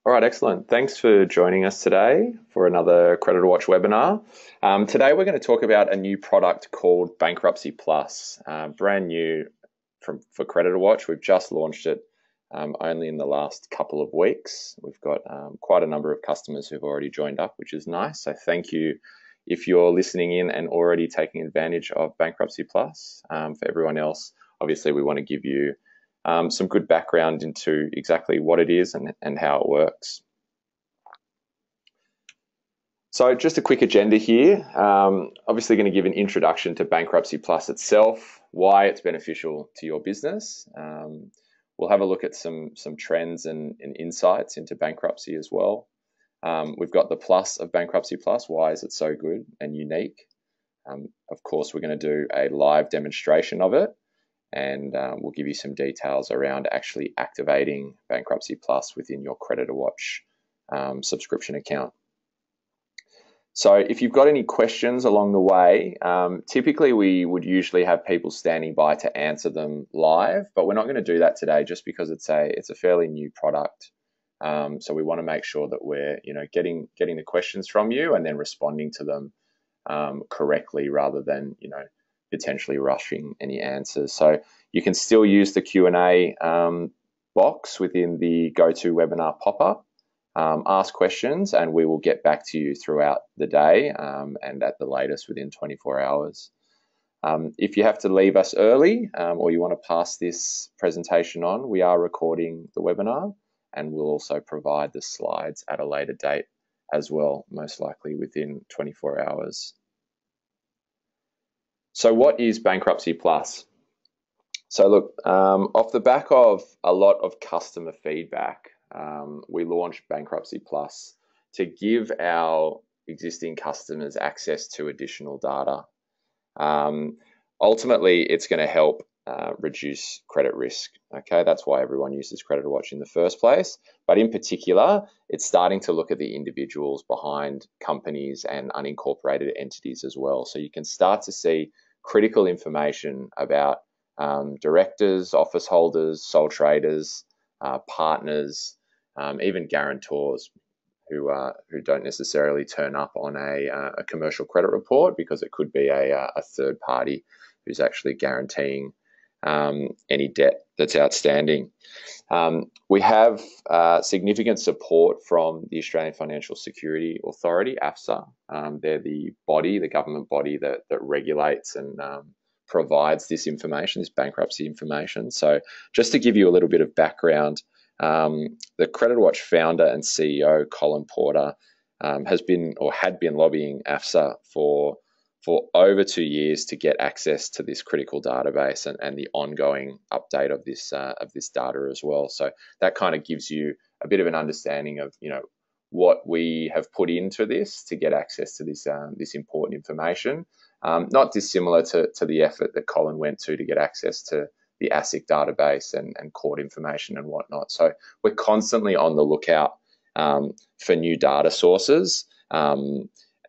All right, excellent. Thanks for joining us today for another CreditorWatch webinar. Today we're going to talk about a new product called Bankruptcy Plus, brand new for CreditorWatch. We've just launched it only in the last couple of weeks. We've got quite a number of customers who've already joined up, which is nice. So thank you if you're listening in and already taking advantage of Bankruptcy Plus. For everyone else, obviously we want to give you some good background into exactly what it is and how it works. So just a quick agenda here. Obviously going to give an introduction to Bankruptcy Plus itself, why it's beneficial to your business. We'll have a look at some trends and insights into bankruptcy as well. We've got the plus of Bankruptcy Plus. Why is it so good and unique? Of course, we're going to do a live demonstration of it, and we'll give you some details around actually activating Bankruptcy Plus within your CreditorWatch subscription account. So if you've got any questions along the way, typically we would usually have people standing by to answer them live, but we're not going to do that today just because it's a fairly new product. So we want to make sure that we're getting the questions from you and then responding to them correctly rather than potentially rushing any answers. So you can still use the Q&A box within the GoToWebinar pop-up. Ask questions and we will get back to you throughout the day and at the latest within 24 hours. If you have to leave us early or you want to pass this presentation on, we are recording the webinar and we'll also provide the slides at a later date as well, most likely within 24 hours. So what is Bankruptcy Plus? So look, off the back of a lot of customer feedback, we launched Bankruptcy Plus to give our existing customers access to additional data. Ultimately, it's going to help reduce credit risk. Okay, that's why everyone uses CreditorWatch in the first place. But in particular, it's starting to look at the individuals behind companies and unincorporated entities as well. So you can start to see critical information about directors, office holders, sole traders, partners, even guarantors who don't necessarily turn up on a commercial credit report because it could be a third party who's actually guaranteeing any debt that's outstanding. We have significant support from the Australian Financial Security Authority, AFSA. They're the government body that regulates and provides this information, this bankruptcy information. So just to give you a little bit of background, the CreditorWatch founder and CEO, Colin Porter, had been lobbying AFSA for over 2 years to get access to this critical database and the ongoing update of this data as well. So that kind of gives you a bit of an understanding of what we have put into this to get access to this important information. Not dissimilar to the effort that Colin went to get access to the ASIC database and court information and whatnot. So we're constantly on the lookout for new data sources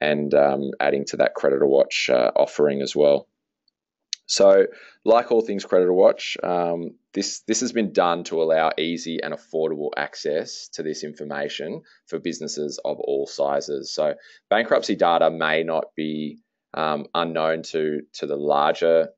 and adding to that CreditorWatch offering as well. So like all things CreditorWatch, this has been done to allow easy and affordable access to this information for businesses of all sizes. So bankruptcy data may not be unknown to the larger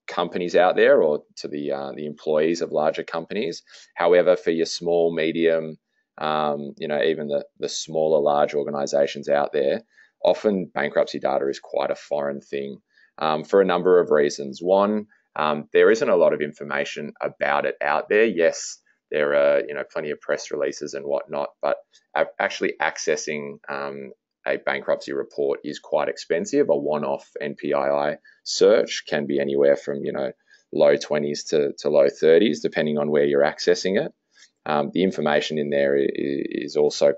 companies out there or to the employees of larger companies. However, for your small, medium, even the smaller, large organizations out there, often bankruptcy data is quite a foreign thing for a number of reasons. One, there isn't a lot of information about it out there. Yes, there are plenty of press releases and whatnot, but actually accessing a bankruptcy report is quite expensive. A one-off NPII search can be anywhere from low 20s to low 30s, depending on where you're accessing it. The information in there is also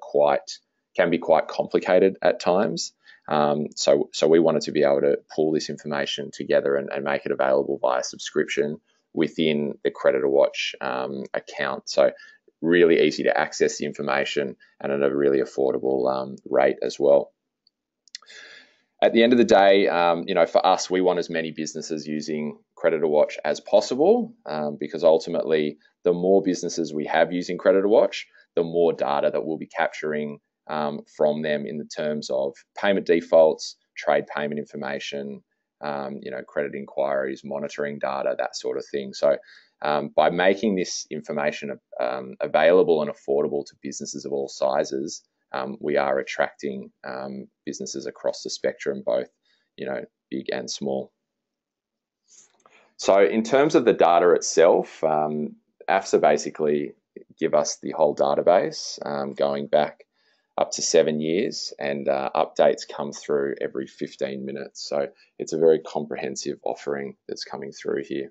can be quite complicated at times. So we wanted to be able to pull this information together and make it available via subscription within the CreditorWatch account. So really easy to access the information and at a really affordable rate as well. At the end of the day, for us, we want as many businesses using CreditorWatch as possible because ultimately, the more businesses we have using CreditorWatch, the more data that we'll be capturing from them in the terms of payment defaults, trade payment information, credit inquiries, monitoring data, that sort of thing. So by making this information available and affordable to businesses of all sizes, we are attracting businesses across the spectrum, both big and small. So in terms of the data itself, AFSA basically give us the whole database going back up to 7 years, and updates come through every 15 minutes. So it's a very comprehensive offering that's coming through here.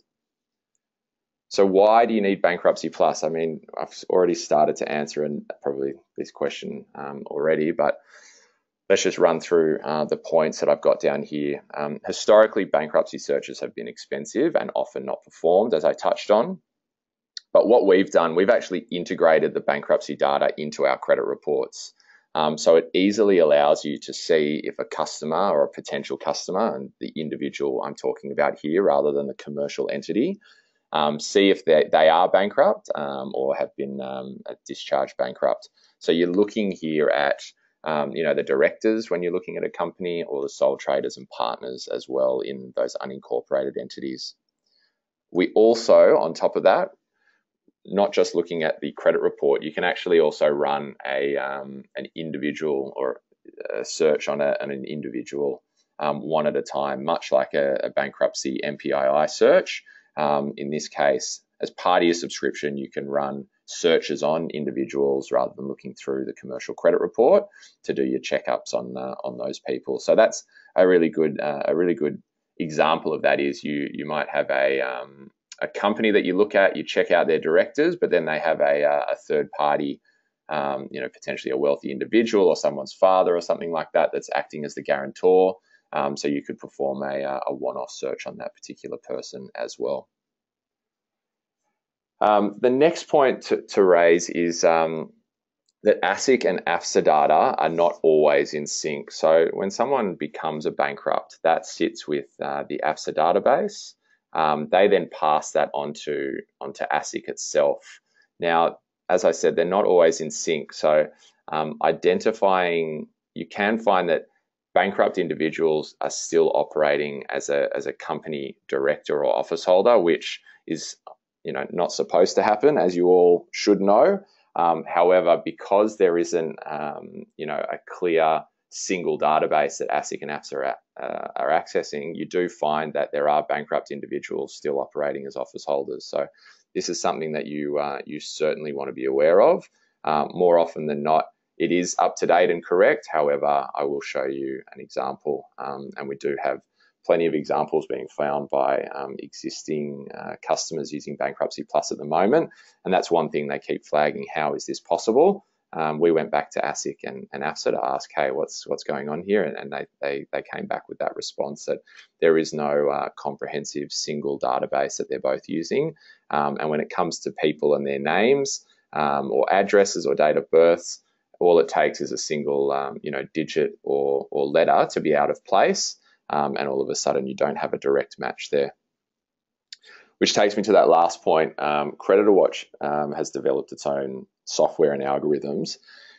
So why do you need Bankruptcy Plus? I mean, I've already started to answer probably this question already, but let's just run through the points that I've got down here. Historically, bankruptcy searches have been expensive and often not performed, as I touched on. But what we've done, we've actually integrated the bankruptcy data into our credit reports. So it easily allows you to see if a customer or a potential customer, and the individual I'm talking about here rather than the commercial entity, see if they are bankrupt or have been discharged bankrupt. So you're looking here at the directors when you're looking at a company, or the sole traders and partners as well in those unincorporated entities. We also, on top of that, not just looking at the credit report, you can actually also run an individual or a search on an individual one at a time, much like a bankruptcy MPII search. In this case, as part of your subscription, you can run searches on individuals rather than looking through the commercial credit report to do your checkups on those people. So that's a really good example of that. Is you might have a company that you look at, you check out their directors, but then they have a third party, potentially a wealthy individual or someone's father or something like that that's acting as the guarantor. So you could perform a one-off search on that particular person as well. The next point to raise is that ASIC and AFSA data are not always in sync. So when someone becomes a bankrupt, that sits with the AFSA database. They then pass that onto ASIC itself. Now, as I said, they're not always in sync. So you can find that bankrupt individuals are still operating as a company director or office holder, which is not supposed to happen, as you all should know. However, because there isn't a clear single database that ASIC and AFSA are accessing, you do find that there are bankrupt individuals still operating as office holders. So this is something that you certainly want to be aware of. More often than not, it is up to date and correct. However, I will show you an example, and we do have plenty of examples being found by existing customers using Bankruptcy Plus at the moment. And that's one thing they keep flagging. How is this possible? We went back to ASIC and AFSA to ask, hey, what's going on here? And they came back with that response that there is no comprehensive single database that they're both using. And when it comes to people and their names or addresses or date of births, all it takes is a single digit or letter to be out of place. And all of a sudden you don't have a direct match there. Which takes me to that last point. CreditorWatch has developed its own software and algorithms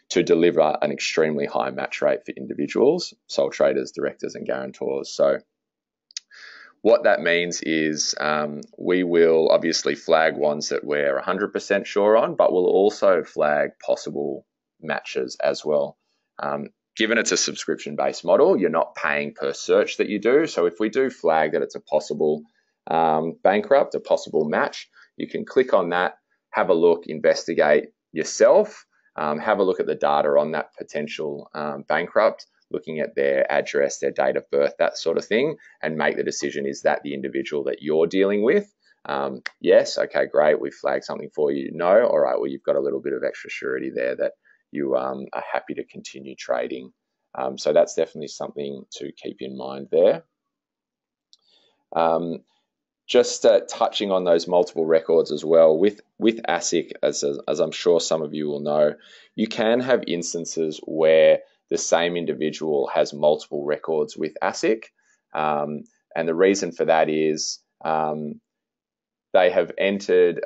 to deliver an extremely high match rate for individuals, sole traders, directors, and guarantors. So what that means is we will obviously flag ones that we're 100% sure on, but we'll also flag possible matches as well. Given it's a subscription-based model, you're not paying per search that you do. So if we do flag that it's a possible bankrupt, a possible match, you can click on that, have a look, investigate yourself, have a look at the data on that potential bankrupt, looking at their address, their date of birth, that sort of thing, and make the decision, is that the individual that you're dealing with? Yes, okay, great, we flagged something for you. No, all right, well, you've got a little bit of extra surety there that you are happy to continue trading. So that's definitely something to keep in mind there. Just touching on those multiple records as well, with ASIC, as I'm sure some of you will know, you can have instances where the same individual has multiple records with ASIC. And the reason for that is they have entered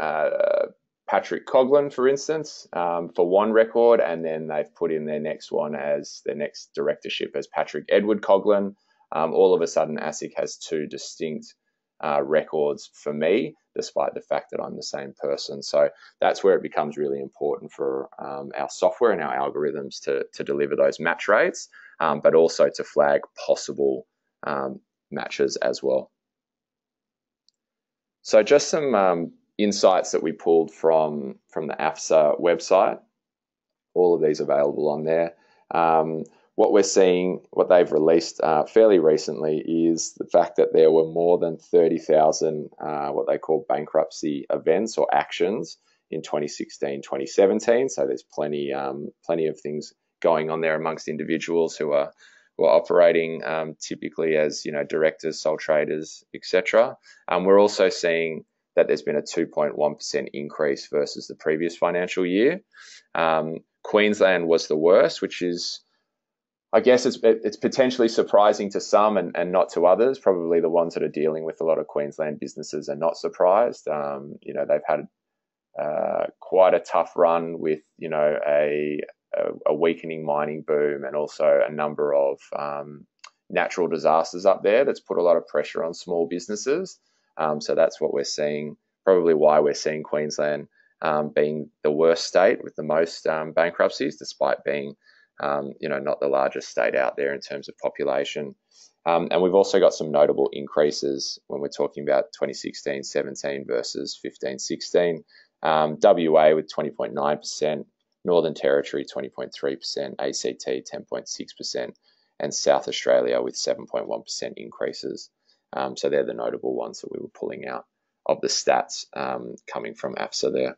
Patrick Coughlin, for instance, for one record, and then they've put in their next one as their next directorship as Patrick Edward Coughlin. All of a sudden, ASIC has two distinct records for me, despite the fact that I'm the same person. So that's where it becomes really important for our software and our algorithms to deliver those match rates, but also to flag possible matches as well. So just some insights that we pulled from the AFSA website. All of these available on there. What we're seeing, what they've released fairly recently, is the fact that there were more than 30,000 what they call bankruptcy events or actions in 2016, 2017. So there's plenty of things going on there amongst individuals who are operating typically as directors, sole traders, etc. We're also seeing that there's been a 2.1% increase versus the previous financial year. Queensland was the worst, which is, I guess it's potentially surprising to some and not to others. Probably the ones that are dealing with a lot of Queensland businesses are not surprised. They've had quite a tough run with a weakening mining boom and also a number of natural disasters up there that's put a lot of pressure on small businesses. So that's what we're seeing, probably why we're seeing Queensland being the worst state with the most bankruptcies, despite being not the largest state out there in terms of population. And we've also got some notable increases when we're talking about 2016-17 versus 15-16. WA with 20.9%, Northern Territory 20.3%, ACT 10.6%, and South Australia with 7.1% increases. So they're the notable ones that we were pulling out of the stats coming from AFSA there.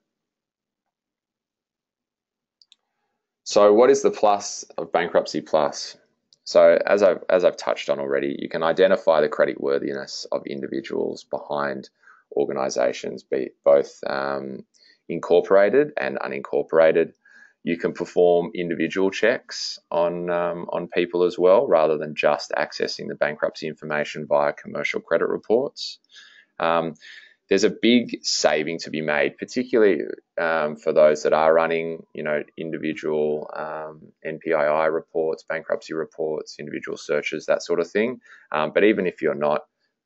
So what is the plus of Bankruptcy Plus? So as I've touched on already, you can identify the creditworthiness of individuals behind organisations, be both incorporated and unincorporated. You can perform individual checks on people as well, rather than just accessing the bankruptcy information via commercial credit reports. There's a big saving to be made, particularly for those that are running, individual NPII reports, bankruptcy reports, individual searches, that sort of thing. But even if you're not,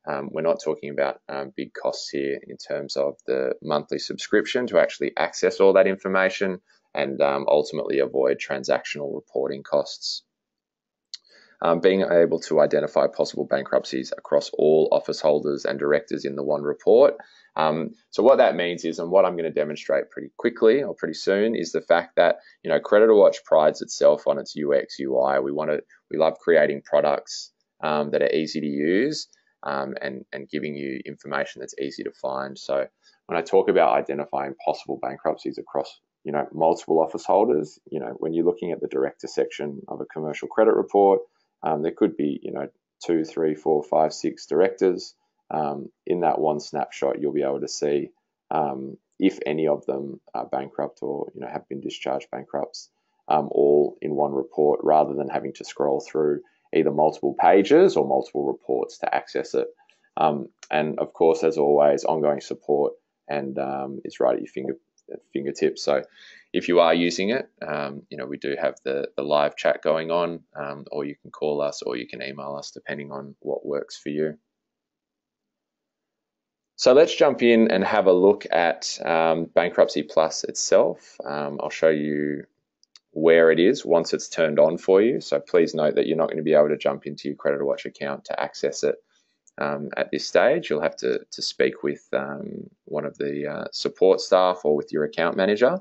we're not talking about big costs here in terms of the monthly subscription to actually access all that information and ultimately avoid transactional reporting costs. Being able to identify possible bankruptcies across all office holders and directors in the one report. So what that means is, and what I'm going to demonstrate pretty quickly or pretty soon, is the fact that CreditorWatch prides itself on its UX UI. We love creating products that are easy to use and giving you information that's easy to find. So when I talk about identifying possible bankruptcies across multiple office holders, when you're looking at the director section of a commercial credit report, there could be, 2, 3, 4, 5, 6 directors. In that one snapshot, you'll be able to see if any of them are bankrupt or have been discharged bankrupts, all in one report, rather than having to scroll through either multiple pages or multiple reports to access it. And of course, as always, ongoing support and is right at your fingertips. So if you are using it, we do have the live chat going on, or you can call us or you can email us, depending on what works for you. So let's jump in and have a look at Bankruptcy Plus itself. I'll show you where it is once it's turned on for you. So please note that you're not going to be able to jump into your CreditorWatch account to access it at this stage. You'll have to speak with one of the support staff or with your account manager.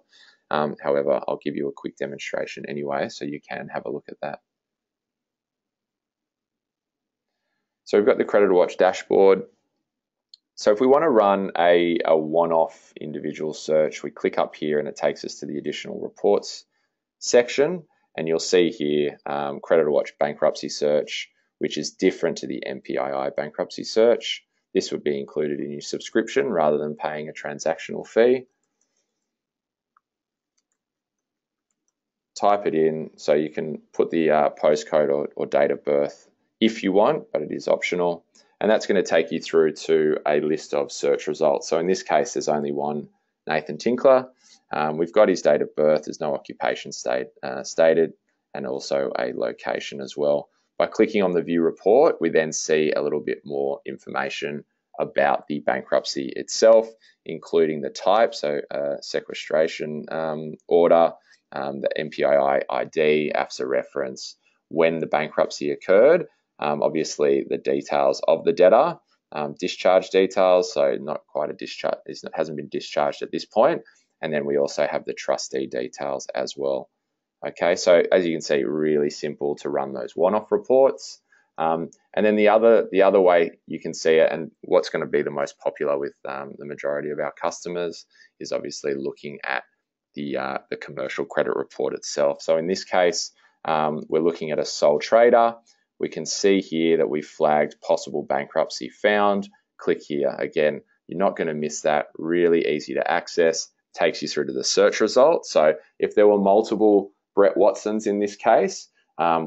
However, I'll give you a quick demonstration anyway, so you can have a look at that. So we've got the CreditorWatch dashboard. So if we want to run a one-off individual search, we click up here and it takes us to the additional reports section, and you'll see here CreditorWatch bankruptcy search, which is different to the NPII bankruptcy search. This would be included in your subscription rather than paying a transactional fee. Type it in, so you can put the postcode or date of birth if you want, but it is optional. And that's going to take you through to a list of search results. So in this case, there's only one Nathan Tinkler. We've got his date of birth. There's no occupation stated, and also a location as well. By clicking on the view report, we then see a little bit more information about the bankruptcy itself, including the type, so sequestration order, the MPII ID, AFSA reference, when the bankruptcy occurred, obviously the details of the debtor, discharge details, so not quite a discharge, it hasn't been discharged at this point, and then we also have the trustee details as well. Okay, so as you can see, really simple to run those one-off reports. And then the other way you can see it, and what's going to be the most popular with the majority of our customers, is obviously looking at the commercial credit report itself. So in this case, we're looking at a sole trader. We can see here that we flagged possible bankruptcy found. Click here. Again, you're not going to miss that. Really easy to access. Takes you through to the search results. So if there were multiple Brett Watsons in this case,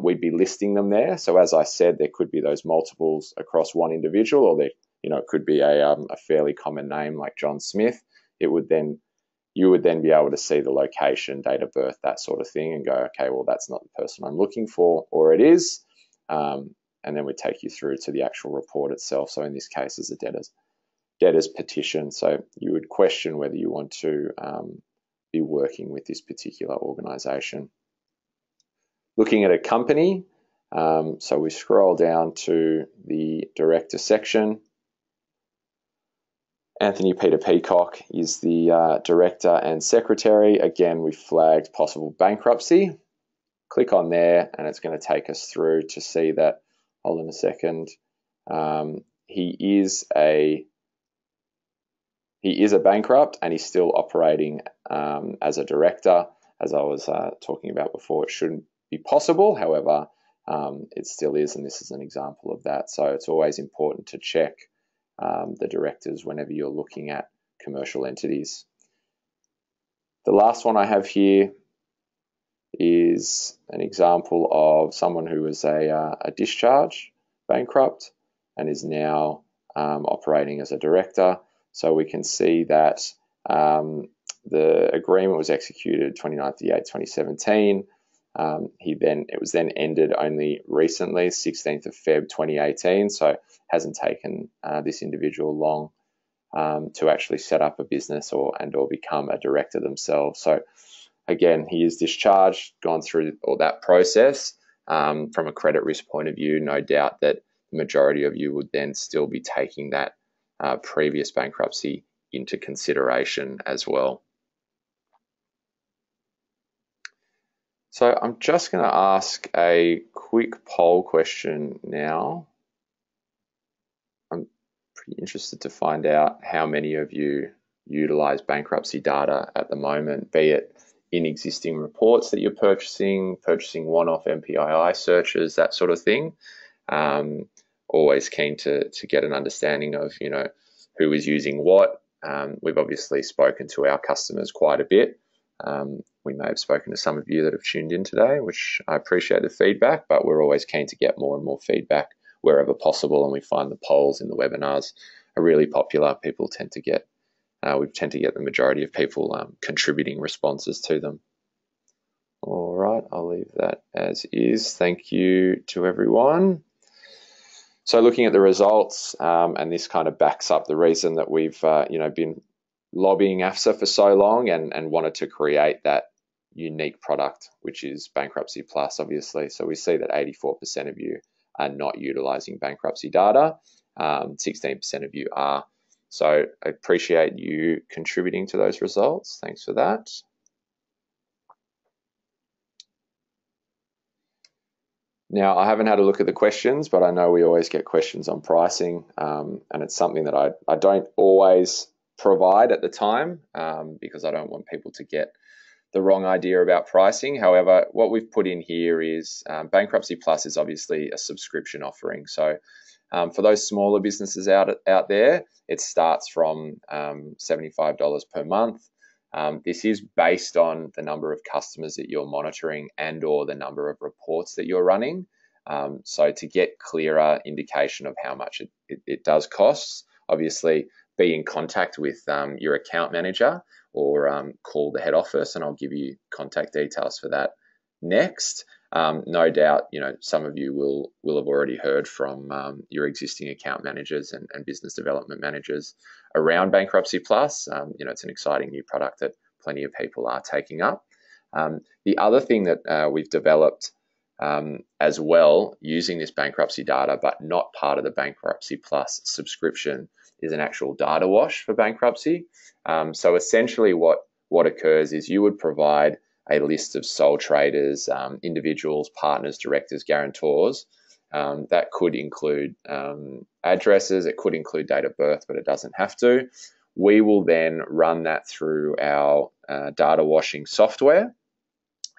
we'd be listing them there. So as I said, there could be those multiples across one individual, or it could be a fairly common name like John Smith. You would then be able to see the location, date of birth, that sort of thing, and go, okay, well, that's not the person I'm looking for, or it is. And then we take you through to the actual report itself. So in this case, it's a debtor's petition. So you would question whether you want to be working with this particular organisation. Looking at a company, so we scroll down to the director section. Anthony Peter Peacock is the director and secretary. Again, we flagged possible bankruptcy. Click on there and it's going to take us through to see that, hold on a second, he is a bankrupt and he's still operating as a director. As I was talking about before, it shouldn't be possible. However, it still is, and this is an example of that. So it's always important to check the directors whenever you're looking at commercial entities. The last one I have here is an example of someone who was a discharge bankrupt and is now operating as a director. So we can see that the agreement was executed 29/8/2017. It was then ended only recently, 16th of Feb 2018. So it hasn't taken this individual long to actually set up a business or become a director themselves. So again, he is discharged, gone through all that process. From a credit risk point of view, no doubt that the majority of you would then still be taking that previous bankruptcy into consideration as well. So I'm just going to ask a quick poll question now. I'm pretty interested to find out how many of you utilize bankruptcy data at the moment, be it in existing reports that you're purchasing one-off MPII searches, that sort of thing. Always keen to get an understanding of, who is using what. We've obviously spoken to our customers quite a bit. We may have spoken to some of you that have tuned in today, which I appreciate the feedback, but we're always keen to get more and more feedback wherever possible. And we find the polls in the webinars are really popular. We tend to get the majority of people contributing responses to them. All right, I'll leave that as is. Thank you to everyone. So looking at the results, and this kind of backs up the reason that we've been lobbying AFSA for so long and wanted to create that unique product, which is Bankruptcy Plus, obviously. So we see that 84% of you are not utilizing bankruptcy data, 16% of you are. So I appreciate you contributing to those results. Thanks for that. Now, I haven't had a look at the questions, but I know we always get questions on pricing, and it's something that I don't always provide at the time because I don't want people to get the wrong idea about pricing. However, what we've put in here is Bankruptcy Plus is obviously a subscription offering. So for those smaller businesses out there, it starts from $75 per month. This is based on the number of customers that you're monitoring and or the number of reports that you're running. So to get clearer indication of how much it does cost, obviously be in contact with your account manager or call the head office, and I'll give you contact details for that next. No doubt, some of you will have already heard from your existing account managers and business development managers around Bankruptcy Plus. It's an exciting new product that plenty of people are taking up. The other thing that we've developed as well, using this bankruptcy data, but not part of the Bankruptcy Plus subscription, is an actual data wash for bankruptcy. So essentially what occurs is you would provide a list of sole traders, individuals, partners, directors, guarantors. That could include addresses, it could include date of birth, but it doesn't have to. We will then run that through our data washing software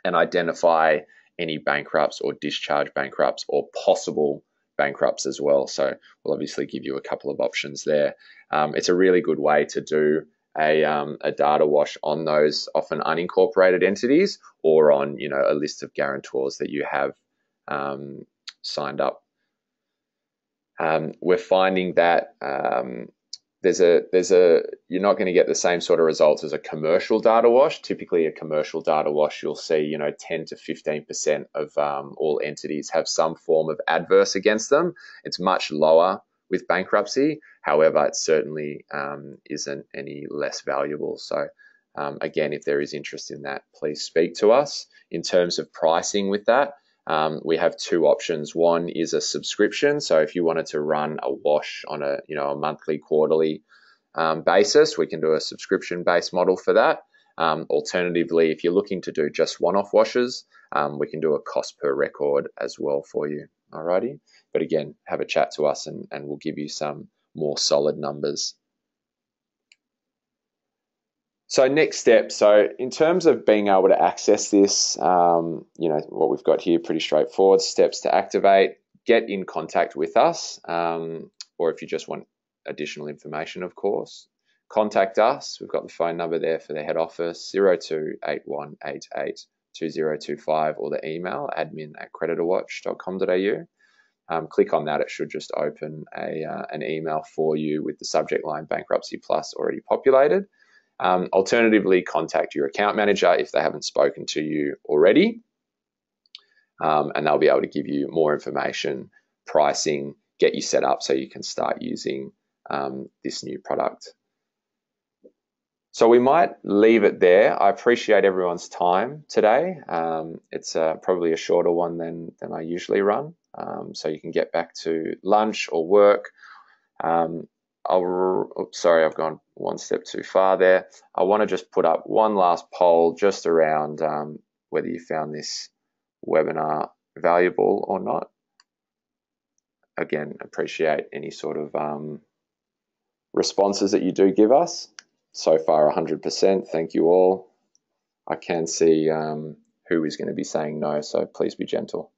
and identify any bankrupts or discharge bankrupts or possible bankrupts as well. So we'll obviously give you a couple of options there. It's a really good way to do a data wash on those often unincorporated entities, or on a list of guarantors that you have signed up. We're finding that you're not going to get the same sort of results as a commercial data wash. Typically, a commercial data wash, you'll see 10 to 15% of all entities have some form of adverse against them. It's much lower with bankruptcy. However, it certainly isn't any less valuable. So again, if there is interest in that, please speak to us. In terms of pricing with that, we have two options. One is a subscription. So if you wanted to run a wash on a monthly, quarterly basis, we can do a subscription-based model for that. Alternatively, if you're looking to do just one-off washes, we can do a cost per record as well for you. Alrighty. But again, have a chat to us and we'll give you some more solid numbers. So next step, so in terms of being able to access this, what we've got here, pretty straightforward. Steps to activate: get in contact with us, or if you just want additional information, of course, contact us. We've got the phone number there for the head office, 028188 2025, or the email admin@creditorwatch.com.au. Click on that. It should just open an email for you with the subject line Bankruptcy Plus already populated. Alternatively, contact your account manager if they haven't spoken to you already, and they'll be able to give you more information, pricing, get you set up so you can start using this new product. So we might leave it there. I appreciate everyone's time today. It's probably a shorter one than I usually run, so you can get back to lunch or work. Sorry, I've gone one step too far there. I want to just put up one last poll just around whether you found this webinar valuable or not. Again, appreciate any sort of responses that you do give us. So far, 100%. Thank you all. I can see who is going to be saying no, so please be gentle.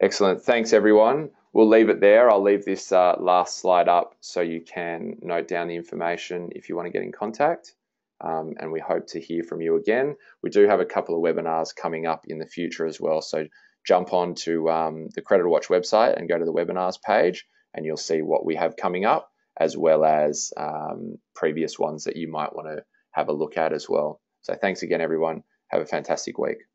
Excellent. Thanks, everyone. We'll leave it there. I'll leave this last slide up so you can note down the information if you want to get in contact. And we hope to hear from you again. We do have a couple of webinars coming up in the future as well. So jump on to the CreditorWatch website and go to the webinars page, and you'll see what we have coming up, as well as previous ones that you might want to have a look at as well. So thanks again, everyone. Have a fantastic week.